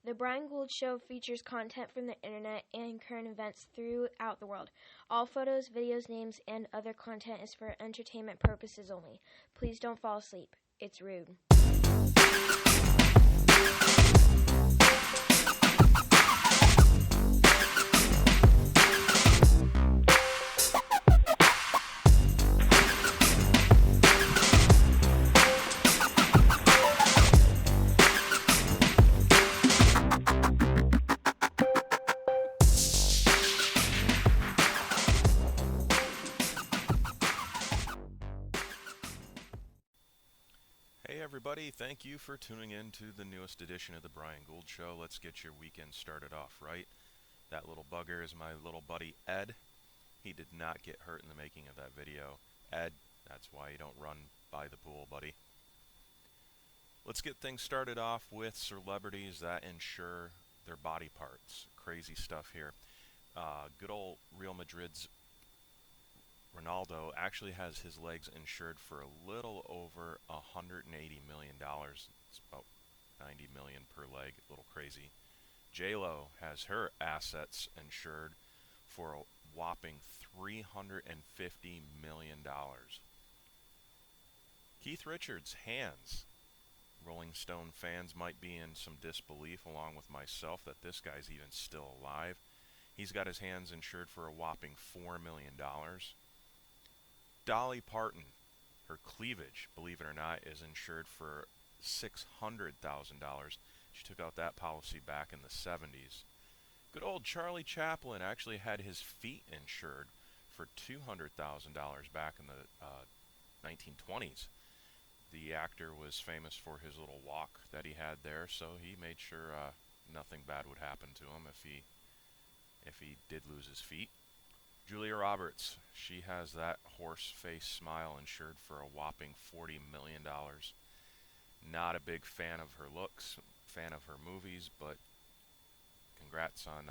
The Brian Gould Show features content from the internet and current events throughout the world. All photos, videos, names, and other content is for entertainment purposes only. Please don't fall asleep. It's rude. Hey everybody, thank you for tuning in to the newest edition of the Brian Gould Show. Let's get your weekend started off right. That little bugger is my little buddy Ed. He did not get hurt in the making of that video. Ed, that's why you don't run by the pool, buddy. Let's get things started off with celebrities that insure their body parts. Crazy stuff here. Good old Real Madrid's Ronaldo actually has his legs insured for a little over $180 million. It's about $90 million per leg, a little crazy. J-Lo has her assets insured for a whopping $350 million. Keith Richards' hands. Rolling Stone fans might be in some disbelief, along with myself, that this guy's even still alive. He's got his hands insured for a whopping $4 million. Dolly Parton, her cleavage, believe it or not, is insured for $600,000. She took out that policy back in the 70s. Good old Charlie Chaplin actually had his feet insured for $200,000 back in the 1920s. The actor was famous for his little walk that he had there, so he made sure nothing bad would happen to him if he did lose his feet. Julia Roberts, she has that horse face smile insured for a whopping $40 million. Not a big fan of her looks, fan of her movies, but congrats on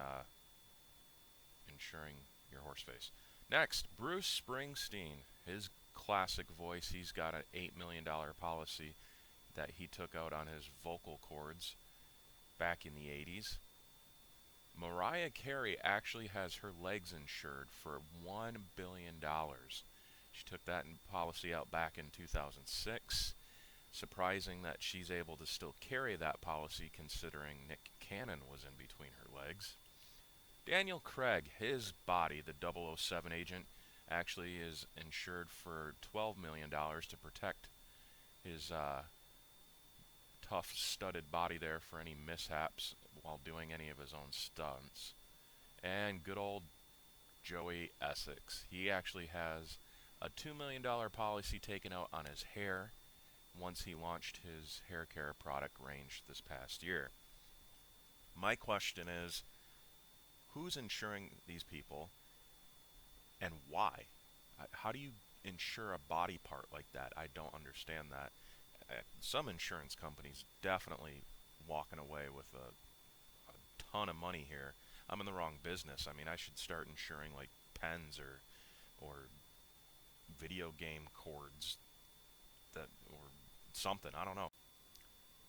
insuring your horse face. Next, Bruce Springsteen, his classic voice, he's got an $8 million policy that he took out on his vocal cords back in the 80s. Mariah Carey actually has her legs insured for $1 billion. She took that policy out back in 2006. Surprising that she's able to still carry that policy considering Nick Cannon was in between her legs. Daniel Craig, his body, the 007 agent, actually is insured for $12 million to protect his tough studded body there for any mishaps while doing any of his own stunts. And good old Joey Essex, he actually has a $2 million policy taken out on his hair once he launched his hair care product range this past year. My question is, who's insuring these people and why? How do you insure a body part like that? I don't understand that. Some insurance companies definitely walking away with a ton of money here. I'm in the wrong business. I mean, I should start insuring like pens or video game cords or something. I don't know.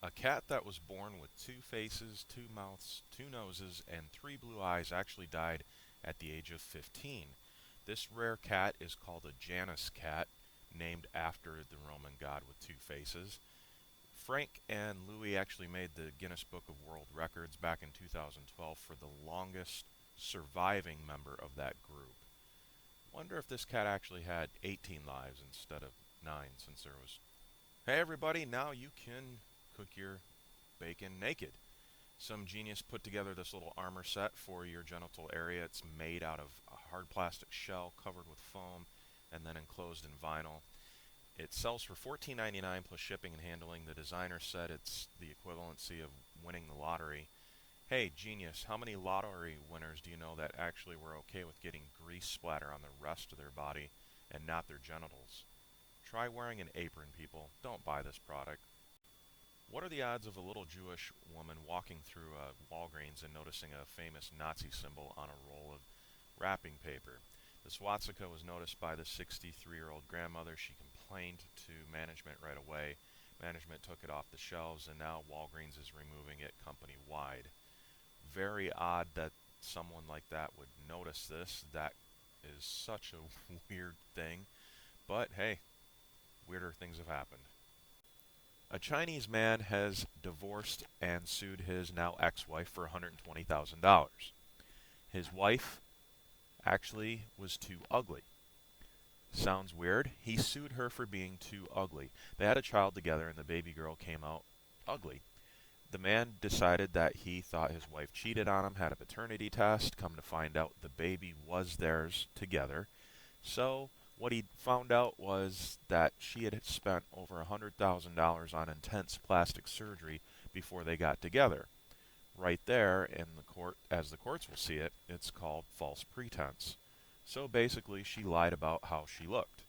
A cat that was born with 2 faces, 2 mouths, 2 noses, and 3 blue eyes actually died at the age of 15. This rare cat is called a Janus cat, named after the Roman god with 2 faces. Frank and Louis actually made the Guinness Book of World Records back in 2012 for the longest surviving member of that group. Wonder if this cat actually had 18 lives instead of 9, since there was... Hey everybody, now you can cook your bacon naked. Some genius put together this little armor set for your genital area. It's made out of a hard plastic shell covered with foam and then enclosed in vinyl. It sells for $14.99 plus shipping and handling. The designer said it's the equivalency of winning the lottery. Hey, genius, how many lottery winners do you know that actually were okay with getting grease splatter on the rest of their body and not their genitals? Try wearing an apron, people. Don't buy this product. What are the odds of a little Jewish woman walking through Walgreens and noticing a famous Nazi symbol on a roll of wrapping paper? The swastika was noticed by the 63-year-old grandmother. She complained to management right away. Management took it off the shelves, and now Walgreens is removing it company-wide. Very odd that someone like that would notice this. That is such a weird thing. But hey, weirder things have happened. A Chinese man has divorced and sued his now ex-wife for $120,000. His wife actually was too ugly. Sounds weird. He sued her for being too ugly. They had a child together and the baby girl came out ugly. The man decided that he thought his wife cheated on him, had a paternity test. Come to find out, the baby was theirs together. So what he found out was that she had spent over $100,000 on intense plastic surgery before they got together. Right there in the court, as the courts will see it, it's called false pretense. So basically, she lied about how she looked.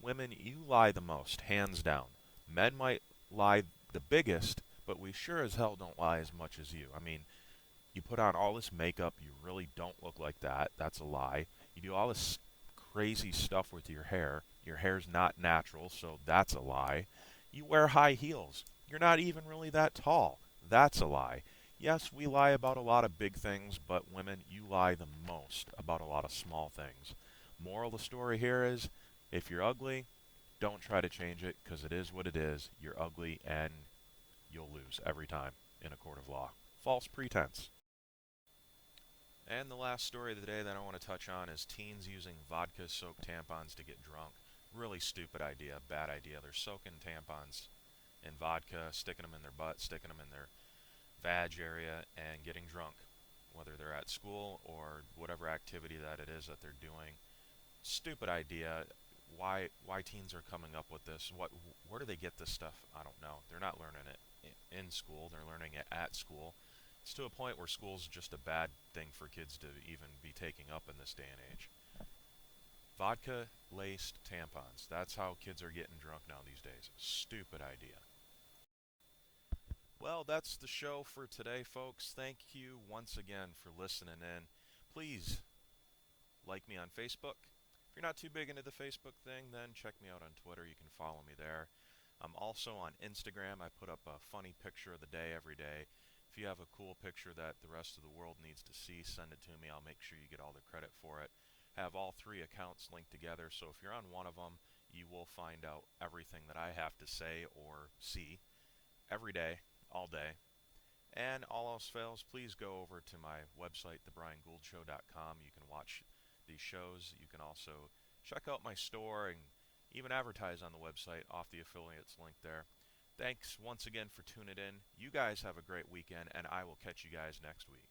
Women, you lie the most, hands down. Men might lie the biggest, but we sure as hell don't lie as much as you. I mean, you put on all this makeup, you really don't look like that. That's a lie. You do all this crazy stuff with your hair. Your hair's not natural, so that's a lie. You wear high heels. You're not even really that tall. That's a lie. Yes, we lie about a lot of big things, but women, you lie the most about a lot of small things. Moral of the story here is, if you're ugly, don't try to change it, because it is what it is. You're ugly, and you'll lose every time in a court of law. False pretense. And the last story of the day that I want to touch on is teens using vodka-soaked tampons to get drunk. Really stupid idea, bad idea. They're soaking tampons in vodka, sticking them in their butt, sticking them in their vag area, and getting drunk, whether they're at school or whatever activity that it is that they're doing. Stupid idea. Why teens are coming up with this? Where do they get this stuff? I don't know. They're not learning it in school. They're learning it at school. It's to a point where school's just a bad thing for kids to even be taking up in this day and age. Vodka-laced tampons. That's how kids are getting drunk now these days. Stupid idea. Well, that's the show for today, folks. Thank you once again for listening in. Please like me on Facebook. If you're not too big into the Facebook thing, then check me out on Twitter. You can follow me there. I'm also on Instagram. I put up a funny picture of the day every day. If you have a cool picture that the rest of the world needs to see, send it to me. I'll make sure you get all the credit for it. I have all three accounts linked together, so if you're on one of them, you will find out everything that I have to say or see every day, all day. And all else fails, please go over to my website, thebriangouldShow.com. You can watch these shows. You can also check out my store and even advertise on the website off the affiliates link there. Thanks once again for tuning in. You guys have a great weekend, and I will catch you guys next week.